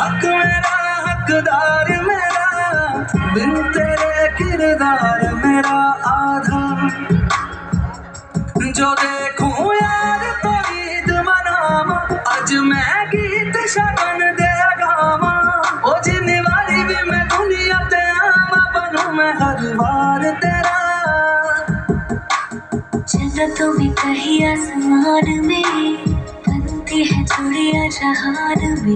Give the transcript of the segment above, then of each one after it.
हक मेरा हकदार मेरा, बिन तेरे किरदार मेरा आधा। जो देखूं यार तो ईद मनावा, अज मैं गीत शगन दे गावा। ओ जिन्नी वारी भी मैं दुनिया ते आवा, बनूं मैं हर बार तेरा। चला तो भी कहीं आसमान में, बनती है चूड़ियां जहान में।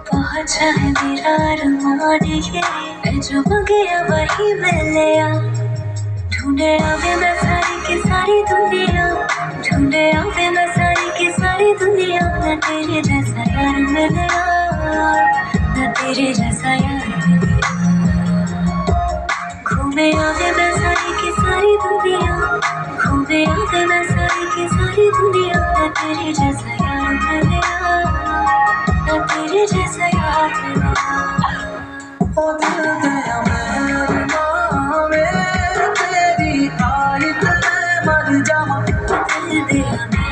पहुंचा है मेरा अरमान ये, मैं जो गया वही मिल गया। ढूंढे आवे मैं सारी की सारी दुनिया, ढूंढे आवे मैं सारी की सारी दुनिया। न तेरे जैसा यार मिला, न तेरे जैसा यार मिला। घूमे आवे मैं सारी की सारी दुनिया, घूमे आवे मैं सारी की सारी दुनिया। न तेरे जैसा यार मिला, न तेरे जैसा यार मिला। ओ दिल गया मैं तेरी आयत में मर जावा। दिल दिया